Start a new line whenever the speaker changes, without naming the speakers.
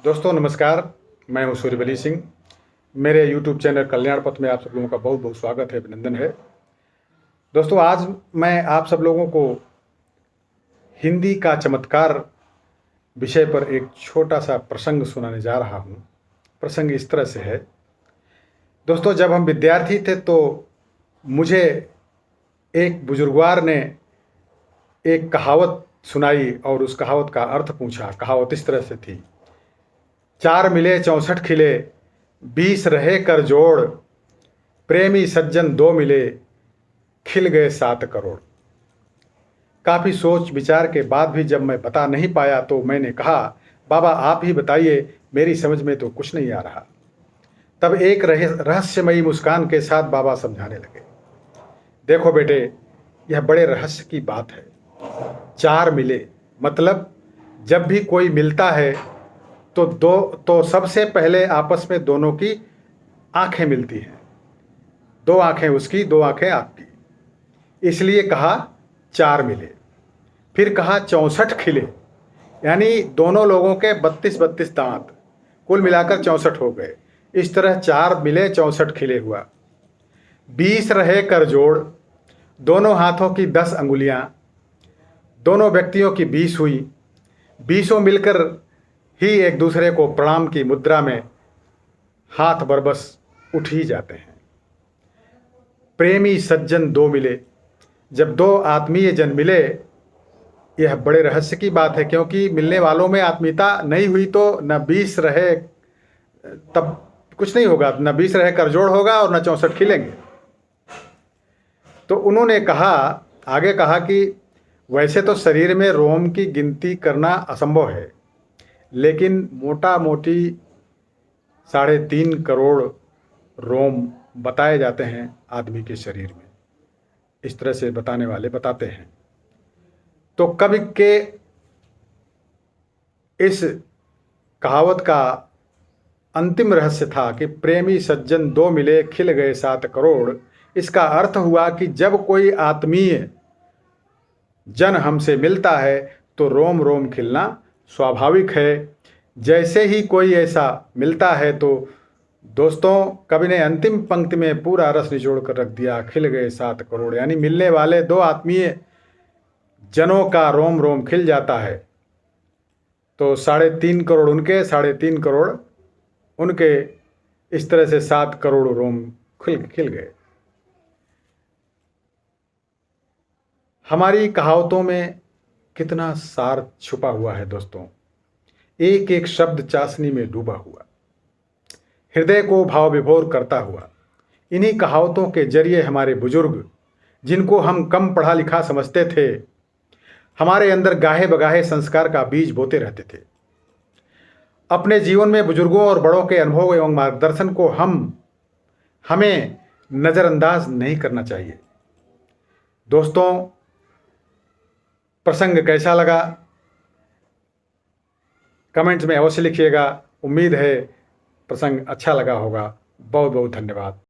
दोस्तों नमस्कार। मैं हूं सूर्यबली सिंह। मेरे YouTube चैनल कल्याण पथ में आप सब लोगों का बहुत बहुत स्वागत है, अभिनंदन है। दोस्तों आज मैं आप सब लोगों को हिंदी का चमत्कार विषय पर एक छोटा सा प्रसंग सुनाने जा रहा हूं। प्रसंग इस तरह से है। दोस्तों जब हम विद्यार्थी थे तो मुझे एक बुजुर्गवार ने एक कहावत सुनाई और उस कहावत का अर्थ पूछा। कहावत इस तरह से थी, 4 मिले 64 खिले, 20 रहे कर जोड़, प्रेमी सज्जन 2 मिले, खिल गए 7 करोड़। काफ़ी सोच विचार के बाद भी जब मैं बता नहीं पाया तो मैंने कहा, बाबा आप ही बताइए, मेरी समझ में तो कुछ नहीं आ रहा। तब एक रहस्यमयी मुस्कान के साथ बाबा समझाने लगे, देखो बेटे, यह बड़े रहस्य की बात है। 4 मिले मतलब जब भी कोई मिलता है तो सबसे पहले आपस में दोनों की आंखें मिलती हैं। 2 आंखें उसकी, 2 आंखें आपकी, इसलिए कहा 4 मिले। फिर कहा 64 खिले, यानी दोनों लोगों के 32-32 दांत, कुल मिलाकर 64 हो गए। इस तरह 4 मिले 64 खिले हुआ। 20 रहे कर जोड़, दोनों हाथों की 10 अंगुलियां, दोनों व्यक्तियों की 20 हुई। 20 मिलकर ही एक दूसरे को प्रणाम की मुद्रा में हाथ बरबस उठ ही जाते हैं। प्रेमी सज्जन 2 मिले, जब 2 आत्मीय जन मिले, यह बड़े रहस्य की बात है, क्योंकि मिलने वालों में आत्मीयता नहीं हुई तो न 20 रहे तब कुछ नहीं होगा, न 20 रहे कर जोड़ होगा और न 64 खिलेंगे। तो उन्होंने कहा, आगे कहा कि वैसे तो शरीर में रोम की गिनती करना असंभव है, लेकिन मोटा मोटी 3.5 करोड़ रोम बताए जाते हैं आदमी के शरीर में। इस तरह से बताने वाले बताते हैं। तो कवि के इस कहावत का अंतिम रहस्य था कि प्रेमी सज्जन 2 मिले, खिल गए 7 करोड़। इसका अर्थ हुआ कि जब कोई आत्मीय जन हमसे मिलता है तो रोम रोम खिलना स्वाभाविक है। जैसे ही कोई ऐसा मिलता है तो दोस्तों, कवि ने अंतिम पंक्ति में पूरा रस निचोड़ कर रख दिया, खिल गए 7 करोड़, यानी मिलने वाले 2 आत्मीय जनों का रोम रोम खिल जाता है तो 3.5 करोड़ उनके, 3.5 करोड़ उनके, इस तरह से 7 करोड़ रोम खिल गए। हमारी कहावतों में कितना सार छुपा हुआ है दोस्तों। एक एक शब्द चाशनी में डूबा हुआ, हृदय को भाव विभोर करता हुआ। इन्हीं कहावतों के जरिए हमारे बुजुर्ग, जिनको हम कम पढ़ा लिखा समझते थे, हमारे अंदर गाहे बगाहे संस्कार का बीज बोते रहते थे। अपने जीवन में बुजुर्गों और बड़ों के अनुभव एवं मार्गदर्शन को हमें नज़रअंदाज नहीं करना चाहिए। दोस्तों, प्रसंग कैसा लगा कमेंट्स में अवश्य लिखिएगा। उम्मीद है प्रसंग अच्छा लगा होगा। बहुत बहुत धन्यवाद।